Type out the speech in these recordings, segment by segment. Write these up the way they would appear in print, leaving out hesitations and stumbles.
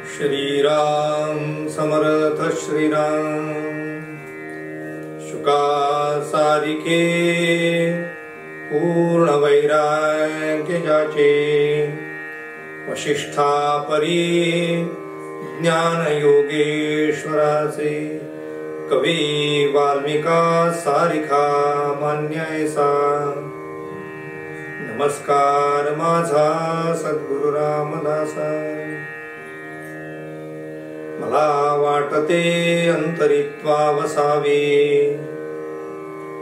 श्रीराम समर्थ श्रीराम। शुका सारिके पूर्ण वैराग्य जाचे, वशिष्ठा परी ज्ञान योगेश्वराचे, कवी वाल्मिका सारिखा मान्य ऐसा। नमस्कार माझा सद्गुरु रामदासा। मला वाटते अंतरित्वा वसावे,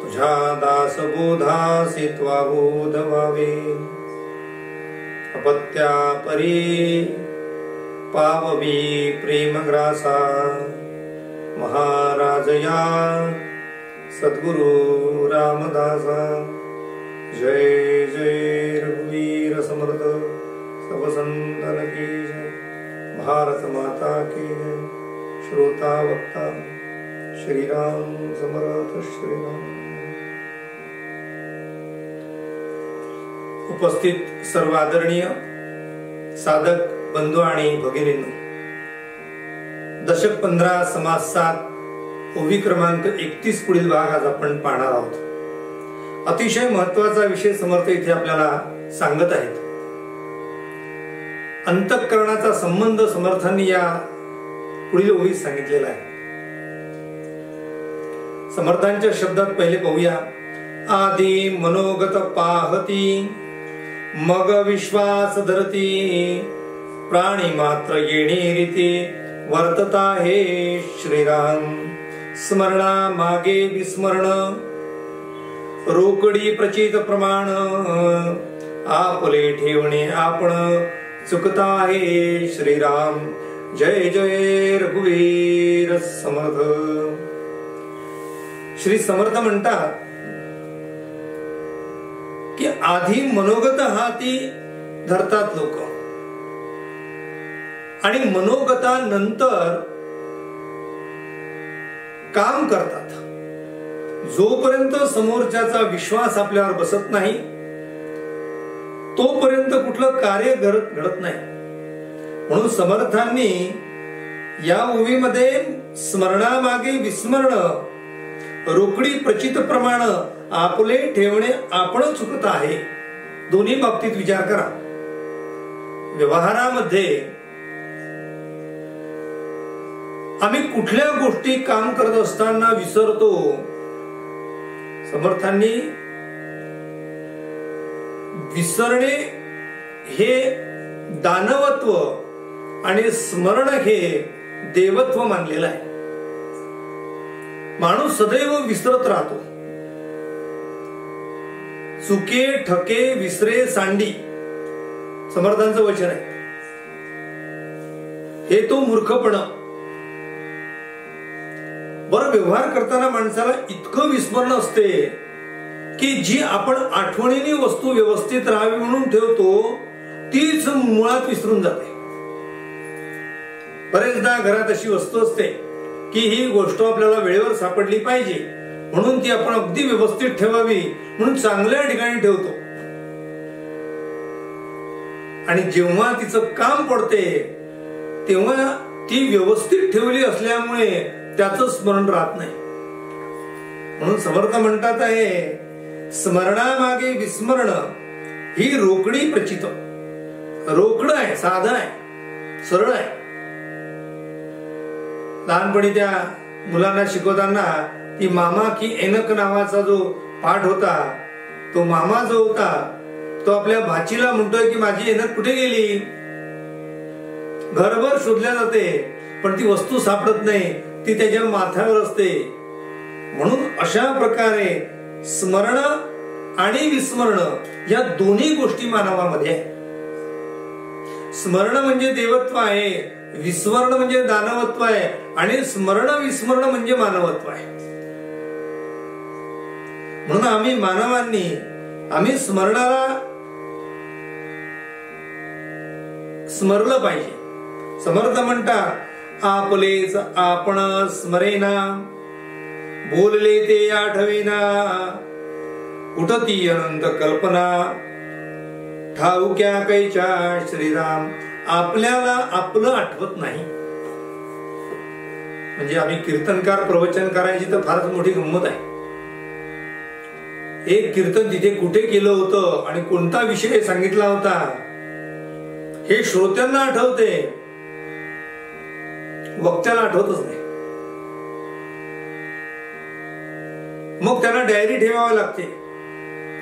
तुझ्या दासबोधासी त्वाबोध व्हावे। अपत्या परी पाववी प्रेमग्रासा, महाराजया सद्गुरु रामदासा। जय जय रघुवीर समर्थ, सब संतन की जय। भारत माता की जय। श्रोता वक्ता श्रीराम समर्थ श्रीराम। उपस्थित सर्व आदरणीय साधक बंधू आणि भगिनींनो, दशक 15 समाज 7 ओवी क्रमांक 31 पुढील भाग आज आपण पाहणार आहोत। अतिशय महत्वाचा विषय समर्थ इथे आपल्याला सांगत आहेत। अंतःकरणाचा संबंध समर्थांनी या पुढील ओवीत सांगितलेला आहे। समर्थांच्या शब्दात पहिले पाहूया। आधी मनोगत पाहती, मग विश्वास धरती, प्राणी मात्र येणे रीती वर्तता हे श्रीराम। स्मरणा मागे विस्मरण, रोकडी प्रचित प्रमाण, आपले ठेवणे आपण चुकता हे श्रीराम। जय जय रघुवीर समर्थ। श्री समर्थ म्हणतात की आधी मनोगत हाती धरतात लोक, आणि मनोगतानंतर काम करतात। जोपर्यंत समोरच्याचा विश्वास आपल्यावर बसत नाही तोपर्यंत कुठलं कार्य घडत नाही। म्हणून समर्थांनी या ओवीमध्ये स्मरणामागे विस्मरण, रोकडी प्रचित प्रमाण, आपले ठेवणे आपण चुकत आहे, दोन्ही बाबतीत विचार करा। व्यवहारामध्ये आम्ही कुठल्या गोष्टी काम करत असताना विसरतो। समर्थांनी विसरणे हे दानवत्व आणि स्मरण हे देवत्व मानलेलं आहे। माणूस सदैव विसरत राहतो। चुके ठके विसरे सांडी, समर्थांचं वचन आहे। हे तो मूर्खपण। बरं, व्यवहार करताना माणसाला इतकं विस्मरण असते की जी आपण आठवणीने वस्तू व्यवस्थित राहावी म्हणून ठेवतो तीच मुळात विसरून जाते। बरेचदा घरात अशी वस्तू असते की ही गोष्ट आपल्याला वेळेवर सापडली पाहिजे म्हणून ती आपण अगदी व्यवस्थित ठेवावी म्हणून चांगल्या ठिकाणी ठेवतो, आणि जेव्हा तिचं काम पडते तेव्हा ती व्यवस्थित ठेवली असल्यामुळे त्याचं स्मरण राहत नाही। म्हणून समर्थ म्हणतात आहे, स्मरणामागे विस्मरण ही रोकडी प्रचित। रोकड आहे, साधं आहे, सरळ आहे। लहानपणी त्या मुलांना शिकवताना ती मामा की एनक नावाचा जो पाठ होता, तो मामा जो होता तो आपल्या भाचीला म्हणतोय की माझी एनक कुठे गेली। घरभर शोधल्या जाते पण ती वस्तू सापडत नाही, ती त्याच्या माथ्यावर असते। म्हणून अशा प्रकारे स्मरण आणि विस्मरण या दोन्ही गोष्टी मानवामध्ये आहे। स्मरण म्हणजे देवत्व आहे, विस्मरण म्हणजे दानवत्व आहे, आणि स्मरण विस्मरण म्हणजे मानवत्व आहे। म्हणून आम्ही मानवांनी आम्ही स्मरणाला स्मरलं पाहिजे। समर्थ म्हणतात, आपलेच आपण स्मरेना, बोलले ते आठवेना, उठती अनंत कल्पना, ठाऊक्या कैच्या श्रीराम। आपल्याला आपलं आठवत नाही. म्हणजे आम्ही कीर्तनकार प्रवचन करायची तर फारच मोठी गंमत आहे. एक कीर्तन तिथे कुठे केलं होतं आणि कोणता विषय सांगितला होता हे श्रोत्यांना आठवते, वक्त्याला आठवतच नाही. मग त्यांना डायरी ठेवावी लागते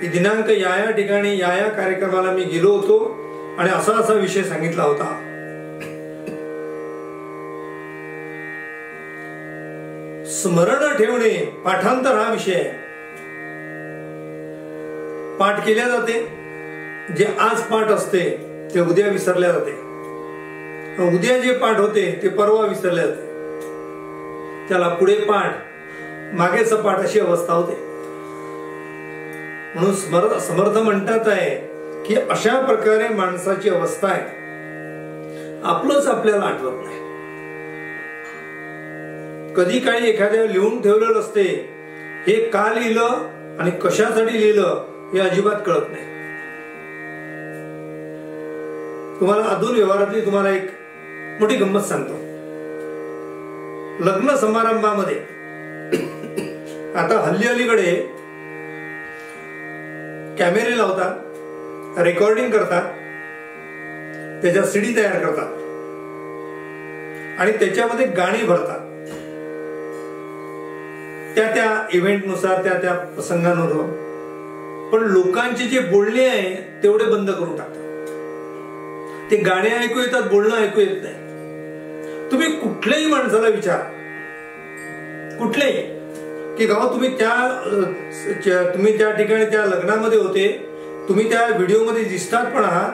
की दिनांक या ठिकाणी या कार्यक्रमाला मी गेलो होतो आणि असा असा विषय सांगितला होता. स्मरण ठेवणे, पाठांतर हा विषय आहे. पाठ केल्या जाते, जे आज पाठ असते ते उद्या विसरल्या जाते, उद्या जे पाठ होते ते परवा विसरले जाते, त्याला पुढे पाठ मागे सपाट अशी अवस्था होते. म्हणून समर्थ म्हणतात आहे की अशा प्रकारे माणसाची अवस्था आहे, आपलंच आपल्याला आठवत नाही. कधी काही एखाद्या लिहून ठेवलेलं असते, हे का लिहिलं आणि कशासाठी लिहिलं हे अजिबात कळत नाही. तुम्हाला अधून व्यवहारातली तुम्हाला एक मोठी गंमत सांगतो. लग्न समारंभामध्ये आता अलीकडे कॅमेरे लावतात, रेकॉर्डिंग करतात, त्याच्या सीडी तयार करतात आणि त्याच्यामध्ये गाणी भरतात. त्या इव्हेंट नुसार, त्या प्रसंगानुसार. पण लोकांचे जे बोलणे आहे तेवढे बंद करून टाकतात. ते गाणे ऐकू येतात, बोलणं ऐकू येत नाही. तुम्ही कुठल्याही माणसाला विचारा, कुठलेही, की गाव तुम्ही त्या ठिकाणी त्या लग्नामध्ये होते, तुम्ही त्या व्हिडिओमध्ये दिसतात पण आहात,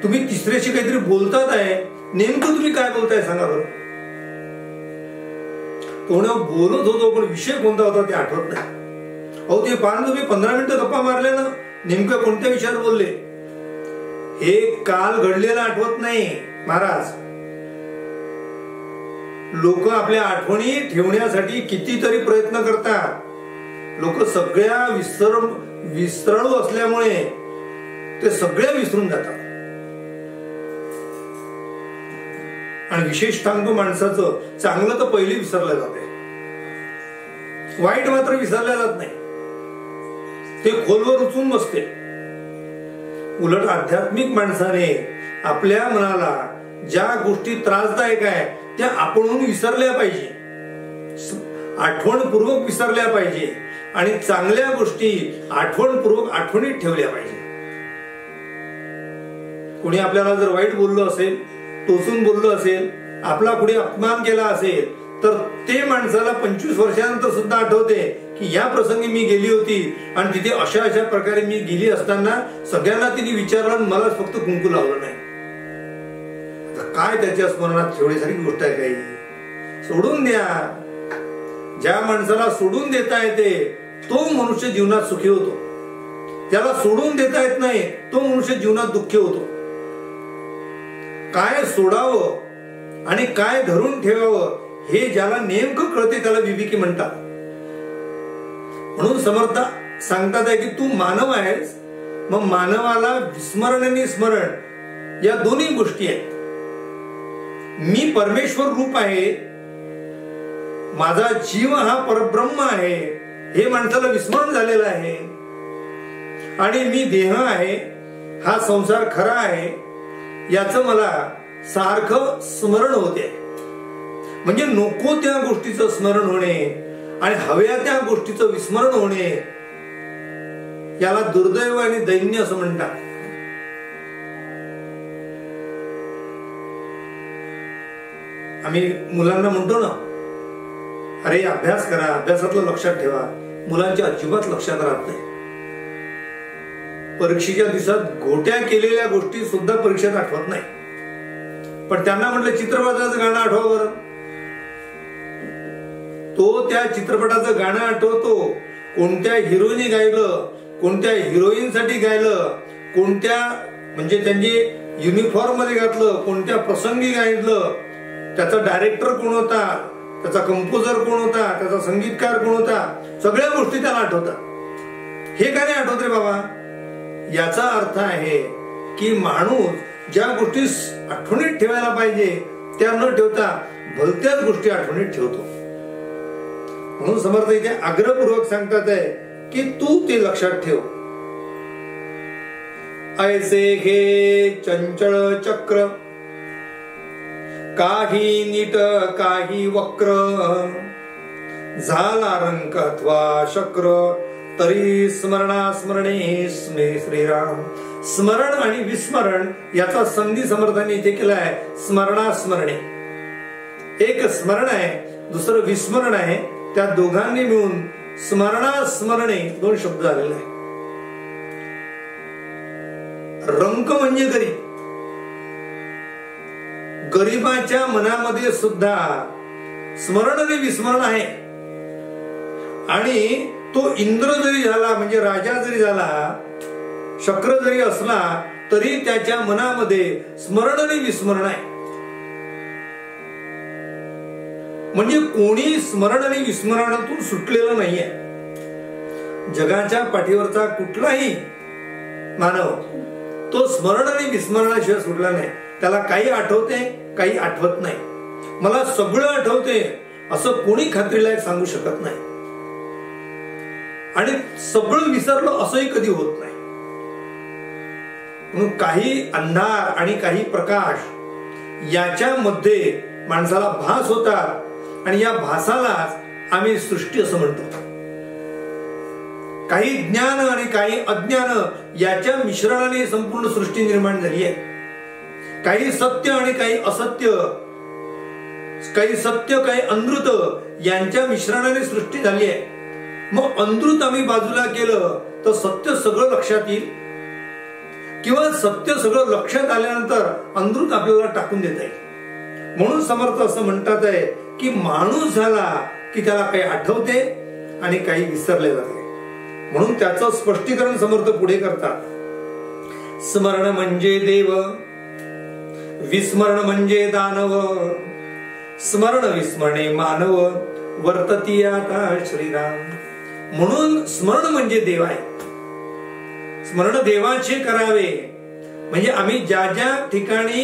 तुम्ही तिसऱ्याशी काहीतरी बोलतात आहे, नेमकं तुम्ही काय बोलताय सांगा बरं. कोण बोलत होतो पण विषय कोणता होता ते आठवत नाही. अहो ते पार तुम्ही 15 मिनिटं गप्पा मारले ना, नेमकं कोणत्या विषयावर बोलले हे काल घडलेलं आठवत नाही महाराज. लोक आपल्या आठवणी ठेवण्यासाठी कितीतरी प्रयत्न करतात. लोक सगळ्या विसरळू असल्यामुळे ते सगळ्या विसरून जातात. आणि विशेष सांगतो, माणसाचं चांगलं तर पहिले विसरलं जाते, वाईट मात्र विसरल्या जात नाही. ते खोलवर रुचून बसते. उलट आध्यात्मिक माणसाने आपल्या मनाला ज्या गोष्टी त्रासदायक आहे त्या आपणहून विसरल्या पाहिजे, आठवणपूर्वक विसरल्या पाहिजे आणि चांगल्या गोष्टी आठवणपूर्वक आठवणीत ठेवल्या पाहिजे. कोणी आपल्याला जर वाईट बोललो असेल, टोचून बोललो असेल, आपला कुठे अपमान केला असेल, तर ते माणसाला 25 वर्षानंतर सुद्धा आठवते की या प्रसंगी मी गेली होती आणि तिथे अशा अशा प्रकारे मी गेली असताना सगळ्यांना तिने विचारलं, मला फक्त कुंकू लावलं नाही. काय त्याच्या स्मरणात ठेवण्यासारखी गोष्ट आहे काही? सोडून द्या. ज्या माणसाला सोडून देता येते तो मनुष्य जीवनात सुखी होतो. त्याला सोडून देता येत नाही तो मनुष्य जीवनात दुःखी होतो. काय सोडावं आणि काय धरून ठेवावं हे ज्याला नेमकं कळते त्याला विवेकी म्हणतात. म्हणून समर्थ सांगतात आहे की तू मानव आहेस, मग मानवाला विस्मरण आणि स्मरण या दोन्ही गोष्टी आहेत. मी परमेश्वर रूप आहे, माझा जीव हा परब्रह्म आहे हे माणसाला विस्मरण झालेलं आहे. आणि मी देह आहे, हा संसार खरा आहे याचं मला सारखं स्मरण होते. म्हणजे नको त्या गोष्टीचं स्मरण होणे आणि हव्या त्या गोष्टीचं विस्मरण होणे याला दुर्दैव आणि दैन्य असं म्हणतात. आम्ही मुलांना म्हणतो ना, अरे अभ्यास करा, अभ्यासातलं लक्षात ठेवा. मुलांच्या अजिबात लक्षात राहत नाही. परीक्षेच्या दिवसात घोट्या केलेल्या गोष्टी सुद्धा परीक्षेत आठवत नाही. पण त्यांना म्हटलं चित्रपटाचं गाणं आठवा बरं, तो त्या चित्रपटाचं गाणं आठवतो. कोणत्या हिरोईनने गायलं, कोणत्या हिरोईनसाठी गायलं, कोणत्या म्हणजे त्यांनी युनिफॉर्म मध्ये घातलं, कोणत्या प्रसंगी गायलं, त्याचा डायरेक्टर कोण होता, त्याचा कंपोजर कोण होता, त्याचा संगीतकार कोण होता, सगळ्या गोष्टी त्याला आठवतात. हे काय नाही आठवत रे बाबा. याचा अर्थ आहे की माणूस ज्या गोष्टी आठवणीत ठेवायला पाहिजे त्या न ठेवता भलत्याच गोष्टी आठवणीत ठेवतो. म्हणून समर्थ इथे आग्रहपूर्वक सांगतात आहे की तू ते लक्षात ठेव. ऐसे हे चंचल चक्र काही नीट काही वक्र झाला रंक अथवा शक्र तरी स्मरणा स्मरणे स्मे श्रीराम. स्मरण आणि विस्मरण याचा संधी समर्थांनी इथे केलाय. स्मरणा स्मरणे, एक स्मरण आहे दुसरं विस्मरण आहे, त्या दोघांनी मिळून स्मरणा स्मरणे दोन शब्द आलेले आहे. रंक म्हणजे गरीब, गरीबाच्या मनामध्ये सुद्धा स्मरण आणि विस्मरण आहे. आणि तो इंद्र जरी झाला म्हणजे राजा जरी झाला, शक्र जरी असला तरी त्याच्या मनामध्ये स्मरण आणि विस्मरण आहे. म्हणजे कोणी स्मरण आणि विस्मरणातून सुटलेलं नाहीये. जगाच्या पाठीवरचा कुठलाही मानव तो स्मरण आणि विस्मरणाशिवाय सुटला नाही. त्याला काही आठवते, काही आठवत नाही. मला सगळं आठवते असं कोणी खात्रीलायक सांगू शकत नाही. आणि सगळं विसरलं असंही कधी होत नाही. म्हणून काही अंधार आणि काही प्रकाश याच्यामध्ये माणसाला भास होतात आणि या भासालाच आम्ही सृष्टी असं म्हणतो. काही ज्ञान आणि काही अज्ञान याच्या मिश्रणाने संपूर्ण सृष्टी निर्माण झाली आहे. काही सत्य आणि काही असत्य, काही सत्य काही अनृत यांच्या मिश्रणाने सृष्टी झाली आहे. मग अनृत आम्ही बाजूला केलं तर सत्य सगळं लक्षात येईल, किंवा सत्य सगळं लक्षात आल्यानंतर अनृत आपल्याला टाकून देता येईल. म्हणून समर्थ असं म्हणतात आहे की माणूस झाला की त्याला काही आठवते आणि काही विसरले जाते. म्हणून त्याचं स्पष्टीकरण समर्थ पुढे करतात. स्मरण म्हणजे देव, विस्मरण म्हणजे दानव, स्मरण विस्मरणे मानव वर्तती आता श्रीराम. म्हणून स्मरण म्हणजे देव आहे. स्मरण देवाचे करावे म्हणजे आम्ही ज्या ज्या ठिकाणी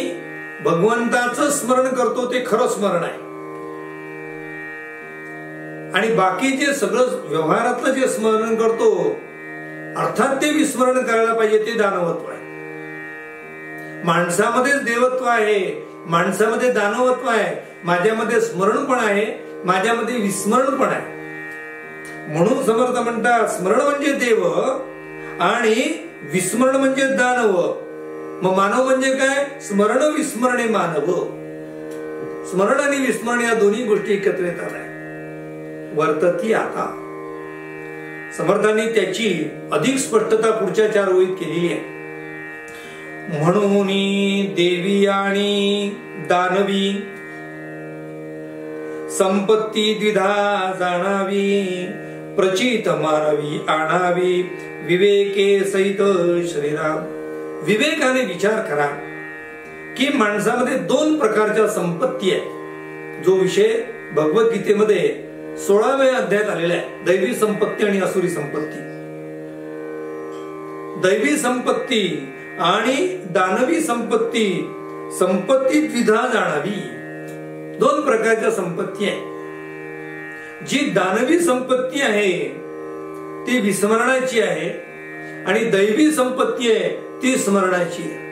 भगवंताचं स्मरण करतो ते खरं स्मरण आहे. आणि बाकी जे सगळं व्यवहारातलं जे स्मरण करतो अर्थात ते विस्मरण करायला पाहिजे, ते दानवत्व आहे. माणसामध्येच देवत्व आहे, माणसामध्ये दानवत्व आहे. माझ्यामध्ये स्मरण पण आहे, माझ्यामध्ये विस्मरण पण आहे. म्हणून समर्थ म्हणतात स्मरण म्हणजे देव आणि विस्मरण म्हणजे दानव. मग मानव म्हणजे काय? स्मरण विस्मरणे मानव. स्मरण आणि विस्मरण या दोन्ही गोष्टी एकत्र येतात आहे. वर्तती आता. समर्थांनी त्याची अधिक स्पष्टता पुढच्या 4 ओळीत केलेली आहे. म्हणून देवी आणि दानवी संपत्ती द्विधा जाणावी, प्रचित मानवी आणावी विवेके सहित श्रीराम. विवेकाने विचार करा की माणसामध्ये 2 प्रकारच्या संपत्ती आहेत. जो विषय भगवद्गीतेमध्ये 16व्या अध्यायात आलेला आहे. दैवी संपत्ती आणि असुरी संपत्ती. दैवी संपत्ती आणि दानवी संपत्ती, संपत्ती द्विधा जाणावी. 2 प्रकारच्या संपत्ती आहे. जी दानवी संपत्ती आहे ती विस्मरणाची आहे आणि दैवी संपत्ती आहे ती स्मरणाची आहे.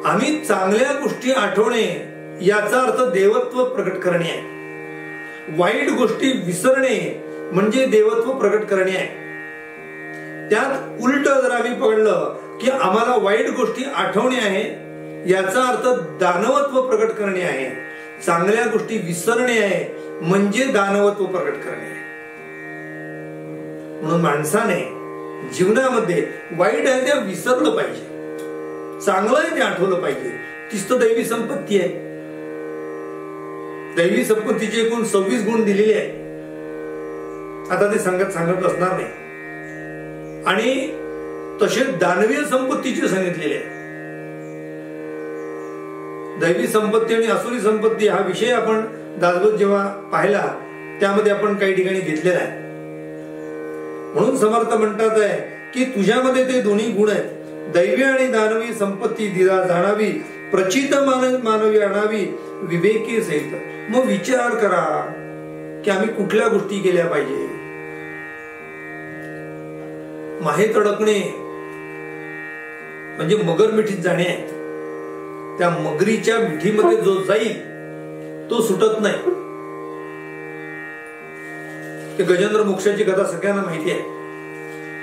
आम्ही चांगल्या गोष्टी आठवणे याचा अर्थ देवत्व प्रकट करणे आहे. वाईट गोष्टी विसरणे म्हणजे देवत्व प्रकट करणे आहे. त्यात उलट जर आम्ही पकडलं की आम्हाला वाईट गोष्टी आठवणे आहे याचा अर्थ दानवत्व प्रकट करणे आहे. चांगल्या गोष्टी विसरणे आहे म्हणजे दानवत्व प्रकट करणे आहे. म्हणून माणसाने जीवनामध्ये वाईट आहे ते विसरलं पाहिजे, चांगलं आहे ते आठवलं पाहिजे. तीच तर दैवी संपत्ती आहे. दैवी संपत्तीचे एकूण 26 गुण दिलेले आहेत. आता ते सांगत असणार नाही. आणि तसे दानवीय संपत्तीचे सांगितलेले आहे. दैवी संपत्ती आणि असुरी संपत्ती हा विषय आपण दासबोध जेव्हा पाहिला त्यामध्ये आपण काही ठिकाणी घेतलेला आहे. म्हणून समर्थ म्हणतात आहे की तुझ्यामध्ये ते दोन्ही गुण आहेत. दैवी आणि दानवी संपत्ती दिला जाणावी, प्रचित मानवी आणावी विवेकी सहित. मग विचार करा की आम्ही कुठल्या गोष्टी केल्या पाहिजे. माहे तडकणे म्हणजे मगर मिठीत जाणे आहे. त्या मगरीच्या मिठीमध्ये जो जाईल तो सुटत नाही. ते गजेंद्र मोक्षाची कथा सगळ्यांना माहिती आहे,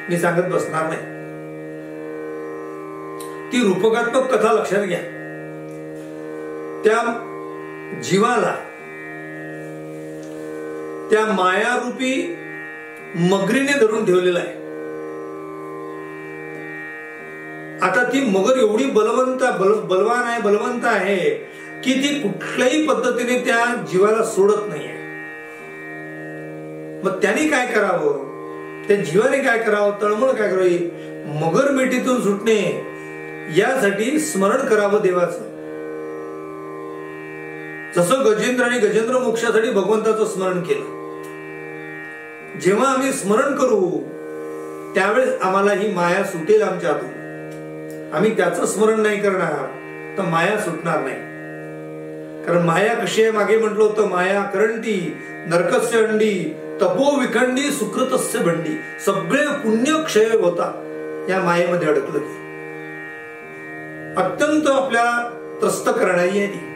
मी सांगत बसणार नाही. ती रूपकात्मक कथा लक्षात घ्या. त्या जीवाला त्या मायारूपी मगरीने धरून ठेवलेला आहे. आता ती मगर एवढी बलवंत आहे की ती कुठल्याही पद्धतीने त्या जीवाला सोडत नाहीये. मग त्याने काय करावं, त्या जीवाने काय करावं, तळमळ काय करावी, मगर मिठीतून सुटणे यासाठी स्मरण करावं देवाचं. जसं गजेंद्राने गजेंद्र मोक्षासाठी भगवंताचं स्मरण केलं. जेव्हा आम्ही स्मरण करू त्यावेळेस आम्हाला ही माया सुटेल आमच्या हातून. आम्ही त्याचं स्मरण नाही करणार तर माया सुटणार नाही. कारण माया कशी आहे, मागे म्हटलं होतं, माया करंटी नरकस्य अंडी तपो विखंडी सुकृतस्य भंडी. सगळे पुण्य क्षय होता या मायेमध्ये अडकलं की. अत्यंत आपल्याला त्रस्त करणारी आहे ती.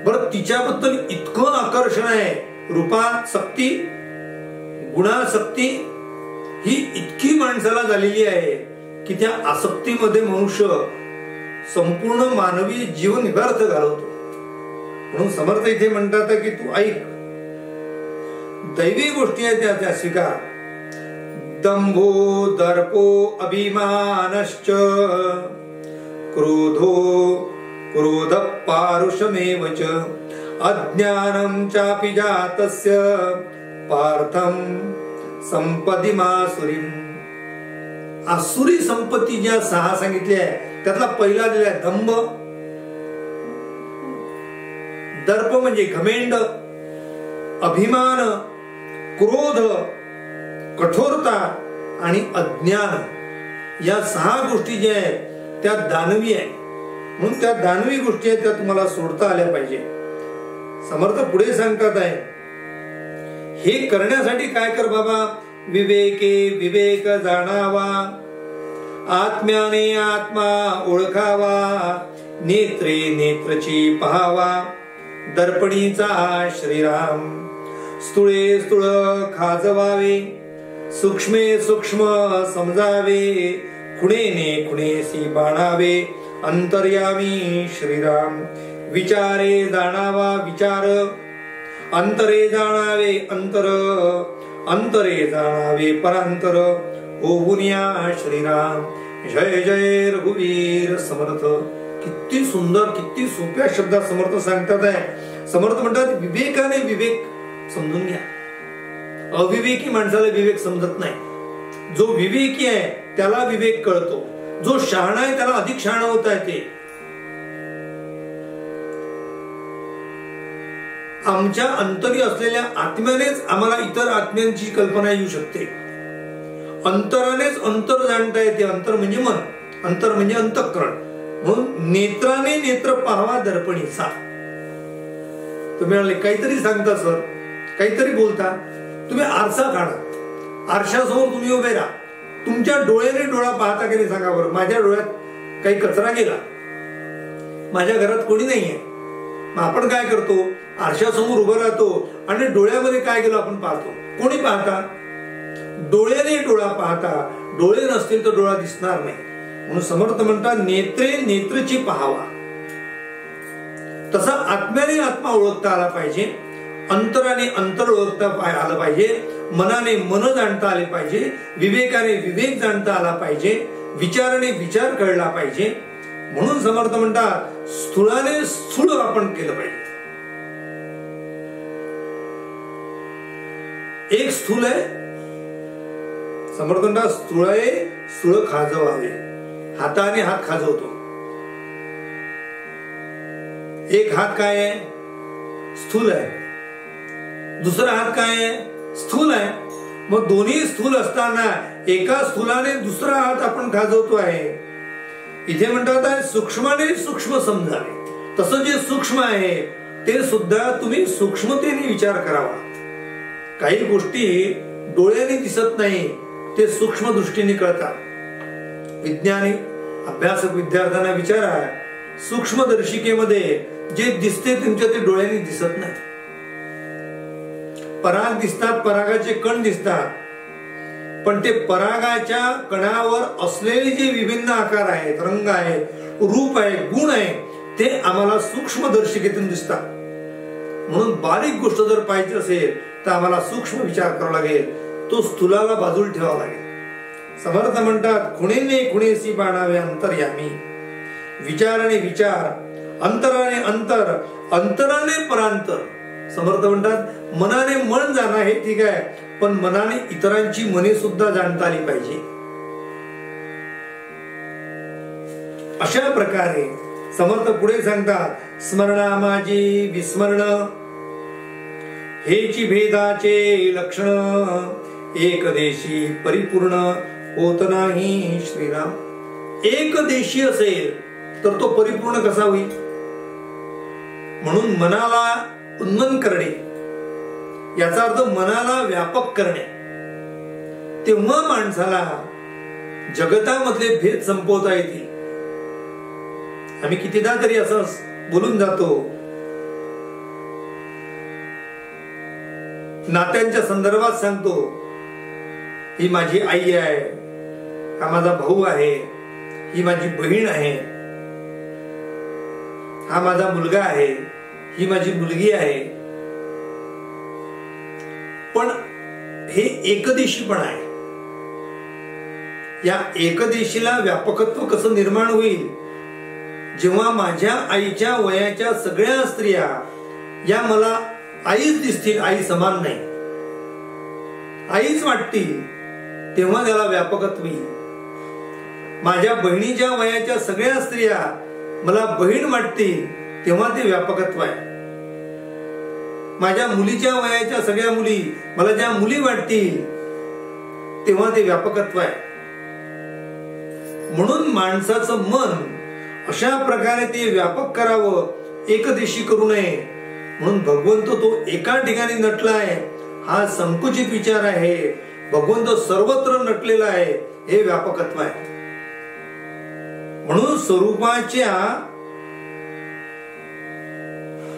बरं, तिच्याबद्दल इतकं आकर्षण आहे. रूपासक्ती गुणासक्ती ही इतकी माणसाला झालेली आहे की त्या आसक्तीमध्ये मनुष्य संपूर्ण मानवी जीवन व्यर्थ घालवतो. म्हणून समर्थ इथे म्हणतात की तू ऐक, दैवी गोष्टी आहेत त्या स्वीकार. दंभो दर्पो अभिमानश्च क्रोधो क्रोध पारुषमेव च अज्ञानं चापि जातस्य पार्थं संपदिमासुरीं. आसुरी संपत्ती ज्या 6 सांगितल्या त्यातला पहिला दिलाय दंभ. दर्प म्हणजे घमेंड, अभिमान, क्रोध, कठोरता आणि अज्ञान. या 6 गोष्टी ज्या आहेत त्या दानवी आहेत. म्हणून त्या दानवी गोष्टी आहेत त्या तुम्हाला सोडता आल्या पाहिजे. समर्थ पुढे सांगतात आहे, हे करण्यासाठी काय कर बाबा, विवेके विवेक जाणावा, आत्म्याने आत्मा ओळखावा, नेत्रे नेत्रची पहावा, दर्पणीचा श्रीराम, स्थूळे स्थूळ खाजवावे, सूक्ष्मे सूक्ष्म समजावे, खुणेने खुणेसी बाणावे, अंतर्यामी श्रीराम, विचारे जाणावा विचार, अंतरे जाणावे अंतर, अंतरे जाणावे परांतर, होऊनिया श्रीराम. जय जय रघुवीर समर्थ. किती सुंदर, किती सोप्या शब्दात समर्थ सांगतात आहे. समर्थ म्हणतात विवेकाने विवेक समजून घ्या. अविवेकी माणसाला विवेक समजत नाही. जो विवेकी आहे त्याला विवेक कळतो. जो शहाणा आहे त्याला अधिक शहाणा होता येते. आमच्या अंतरी असलेल्या आत्म्यानेच आम्हाला इतर आत्म्यांची कल्पना येऊ शकते. अंतरानेच अंतर जाणता येते. अंतर म्हणजे मन, अंतर म्हणजे अंतःकरण. म्हणून नेत्राने नेत्र पाहावा दर्पणीचा. तुम्ही म्हणाले काहीतरी सांगता सर, काहीतरी बोलता. तुम्ही आरसा काढा, आरशासमोर तुम्ही उभे राहा. तुमच्या डोळ्याने डोळा पाहता की नाही सांगा बरं. माझ्या डोळ्यात काही कचरा गेला, माझ्या घरात कोणी नाहीये, मग आपण काय करतो, आरशासमोर उभं राहतो आणि डोळ्यामध्ये काय गेलो आपण पाहतो. कोणी पाहता, डोळ्याने डोळा पाहता. डोळे नसतील तर डोळा दिसणार नाही. म्हणून समर्थ म्हणतात नेत्रे नेत्रची पहावा. तसा आत्म्याने आत्मा ओळखता आला पाहिजे, अंतराने अंतर ओळखता आलं पाहिजे, मनाने मन जाणता आले पाहिजे, विवेकाने विवेक जाणता आला पाहिजे, विचाराने विचार कळला पाहिजे. म्हणून समर्थ म्हणतात स्थूळाने स्थूळ आपण केलं पाहिजे. एक स्थूल आहे, समर्थ म्हणतात स्थूळ आहे, स्थूळ खाजवावे. हाताने हात खाजवतो. एक हात काय आहे, स्थूल आहे. दुसरा हात काय आहे, स्थूल आहे. मग दोन्ही स्थूल असताना एका स्थूलाने दुसरा हात आपण खाजवतो आहे. इथे म्हणतात सूक्ष्माने सूक्ष्म समजावे. तसं जे सूक्ष्म आहे ते सुद्धा तुम्ही सूक्ष्मतेने विचार करावा. काही गोष्टी डोळ्याने दिसत नाही, ते सूक्ष्म दृष्टीने कळतात. विज्ञानी अभ्यासक विद्यार्थ्यांना विचारा, सूक्ष्मदर्शिकेमध्ये जे दिसते तुमच्या ते डोळ्याने दिसत नाही. पराग दिसतात, परागाचे कण दिसतात, पण ते परागाच्या कणावर असलेले जे विभिन्न आकार आहेत, रंग आहे, रूप आहे, गुण आहे, ते आम्हाला सूक्ष्मदर्शिकेतून दिसतात. म्हणून बारीक गोष्ट जर पाहिजे असेल तर आम्हाला सूक्ष्म विचार करावा लागेल, तो स्थूलाला बाजूला ठेवावा लागेल. समर्थ म्हणतात, खुणेने खुणेसी बाणावे अंतर्यामी. विचाराने विचार, अंतराने अंतर, अंतराने परांतर. समर्थ म्हणतात, मनाने मन जाणं हे ठीक आहे, पण मनाने इतरांची मने सुद्धा जाणता आली पाहिजे. अशा प्रकारे समर्थ पुढे सांगतात, स्मरणा माझी विस्मरण हेची भेदाचे लक्षण, एक देशी परिपूर्ण होत नाही श्रीराम. एक देशी असेल तर तो परिपूर्ण कसा होईल? म्हणून मनाला उन्मन करणे, याचा अर्थ मनाला व्यापक करणे. तेव्हा माणसाला जगतामधले भेद संपवता येतील. आम्ही कितीदा तरी असं बोलून जातो, नात्यांच्या संदर्भात सांगतो, ही माझी आई आहे, हा माझा भाऊ आहे, ही माझी बहीण आहे, हा माझा मुलगा आहे, ही माझी मुलगी आहे. पण हे एकदेशीपण आहे. या एकदेशीला व्यापकत्व कसं निर्माण होईल? जेव्हा माझ्या आईच्या वयाच्या सगळ्या स्त्रिया या मला आईच दिसतील, आई समान नाही, आईच वाटतील, तेव्हा त्याला व्यापकत्व येईल. माझ्या बहिणीच्या वयाच्या सगळ्या स्त्रिया मला बहीण वाटतील, तेव्हा ते व्यापकत्व आहे. माझ्या मुलीच्या वयाच्या सगळ्या मुली मला ज्या मुली वाटतील, तेव्हा ते व्यापकत्व आहे. म्हणून माणसाचं मन अशा प्रकारे ते व्यापक करावं, एकदेशी करू नये. म्हणून भगवंत तो एका ठिकाणी नटलाय हा संकुचित विचार आहे. भगवंत सर्वत्र नटलेला आहे, हे व्यापकत्व आहे. म्हणून स्वरूपाच्या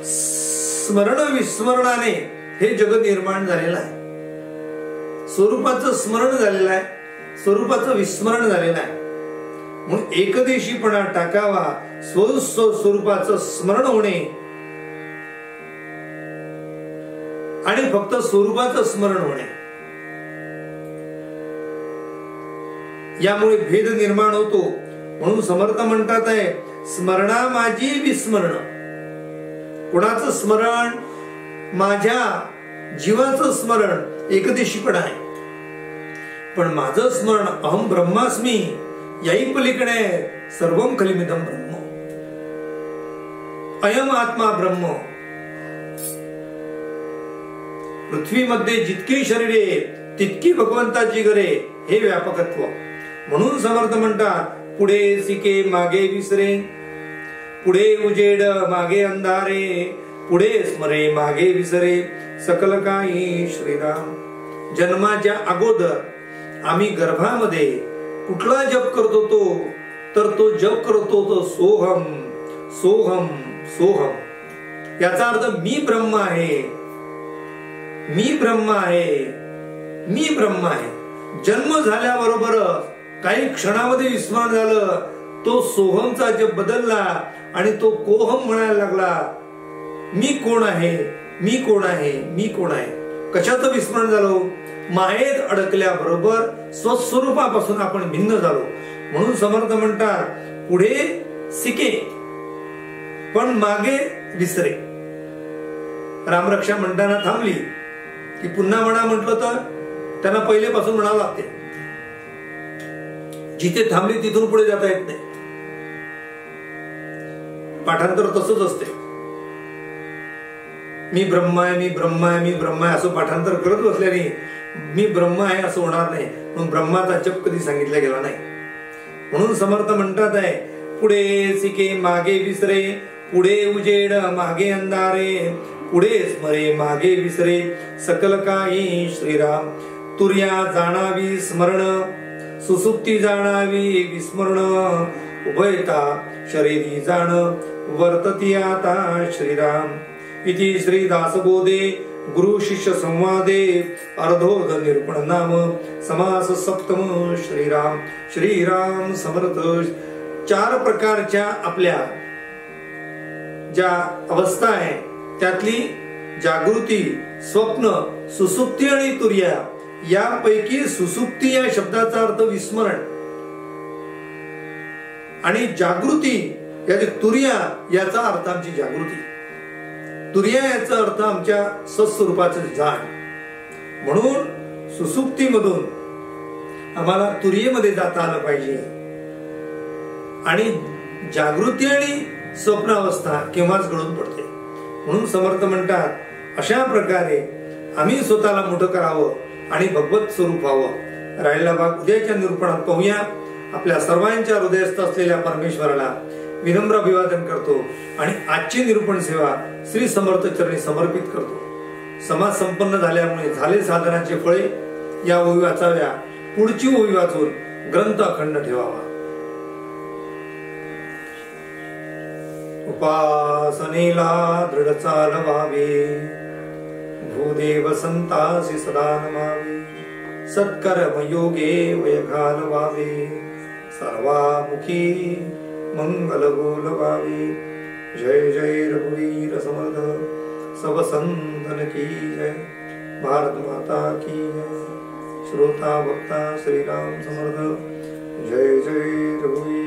स्मरण विस्मरणाने हे जगत निर्माण झालेलं आहे. स्वरूपाचं स्मरण झालेलं आहे, स्वरूपाचं विस्मरण झालेलं आहे. म्हणून एकदेशीपणा टाकावा, स्वरूपाचं स्मरण होणे आणि फक्त स्वरूपाचं स्मरण होणे, यामुळे भेद निर्माण होतो. म्हणून समर्थ म्हणतात आहे, स्मरणा माझी विस्मरण. कोणाचं स्मरण? माझ्या जीवाचं स्मरण एकदेशीपणा आहे. पण माझं स्मरण अहम ब्रह्मास्मी, याही पलीकडे सर्वम खलिमिदम ब्रह्म, अयम आत्मा ब्रह्म. पृथ्वीमध्ये जितकी शरीरे तितकी भगवंताची घरे, हे व्यापकत्व. म्हणून समर्थ म्हणतात, पुढे सिके मागे विसरे, पुढे उजेड मागे अंधारे, पुढे स्मरे मागे विसरे, सकल काही श्रीराम. जन्माच्या अगोदर आम्ही गर्भामध्ये कुठला जप करत होतो? तर तो जप करतो तो सोहम सोहम सोहम. याचा अर्थ मी ब्रह्म आहे, मी ब्रह्म आहे, मी ब्रह्म आहे. जन्म झाल्याबरोबर काही क्षणामध्ये विस्मरण झालं, तो सोहमचा जप बदलला आणि तो कोहम म्हणायला लागला, मी कोण आहे, मी कोण आहे, मी कोण आहे. कशाचं विस्मरण झालं? मायेत अडकल्याबरोबर स्वस्वरूपापासून आपण भिन्न झालो. म्हणून समर्थ म्हणतात, पुढे सिके पण मागे विसरे. रामरक्षा म्हणताना थांबली की पुन्हा म्हणा म्हटलं तर त्यांना पहिलेपासून म्हणावं लागते. जिथे थांबली तिथून पुढे जाता येत नाही. पाठांतर तसंच असते. मी ब्रह्म आहे, मी ब्रह्म आहे, मी ब्रह्म आहे असं पाठांतर करत बसल्याने मी ब्रह्म आहे असं होणार नाही, म्हणून ब्रह्माचा जप कधी सांगितला गेला नाही. म्हणून समर्थ म्हणतात आहे, पुढे सिके मागे विसरे, पुढे उजेड मागे अंधारे, पुढे स्मरे मागे विसरे, सकल काही श्रीराम. तुर्या जाणावी स्मरण, सुसुप्ती जाणावी विस्मरण, उभयता शरीरी जाण, वर्तती आता श्रीराम. इति श्री दासबोधे गुरु शिष्य संवादे अर्धोर्ध निरूपण नाम समास सप्तम. श्रीराम श्रीराम समर्थ. 4 प्रकारच्या आपल्या ज्या अवस्था आहे त्यातली जागृती, स्वप्न, सुसुप्ती आणि तुर्या, यापैकी सुसुप्ती या शब्दाचा अर्थ विस्मरण आणि जागृती याची तुर्या याचा अर्थ आमची जागृती. तुर्या याचा अर्थ आमच्या सत्स्वरूपाचं जाण. म्हणून सुसुप्तीमधून आम्हाला तुर्येमध्ये जाता आलं पाहिजे आणि जागृती आणि स्वप्न अवस्था केव्हाच घडून पडते. म्हणून समर्थ म्हणतात, अशा प्रकारे आम्ही स्वतःला मोठं करावं आणि भगवत स्वरूप व्हावं. राहिलेला भाग उद्याच्या निरूपणात पाहूया. आपल्या सर्वांच्या हृदयस्थ असलेल्या परमेश्वराला विनम्र अभिवादन करतो आणि आजची निरूपण सेवा श्री समर्थ चरणी समर्पित करतो. समाज संपन्न झाल्यामुळे झाले साधनाचे फळे या ओवी वाचाव्या. पुढची ओवी वाचून ग्रंथ अखंड ठेवावा. उपासनेला दृढ चालवावे, भूदेव संतासी सदा नमावे, सत्कर्म योगे वय घालवावे, सर्वामुखी मंगल बोलवावे. जय जय रघुवीर समर्थ, सब संतन की जय. भारत माता की जय. श्रोता भक्ता श्रीराम समर्थ. जय जय रघुवीर.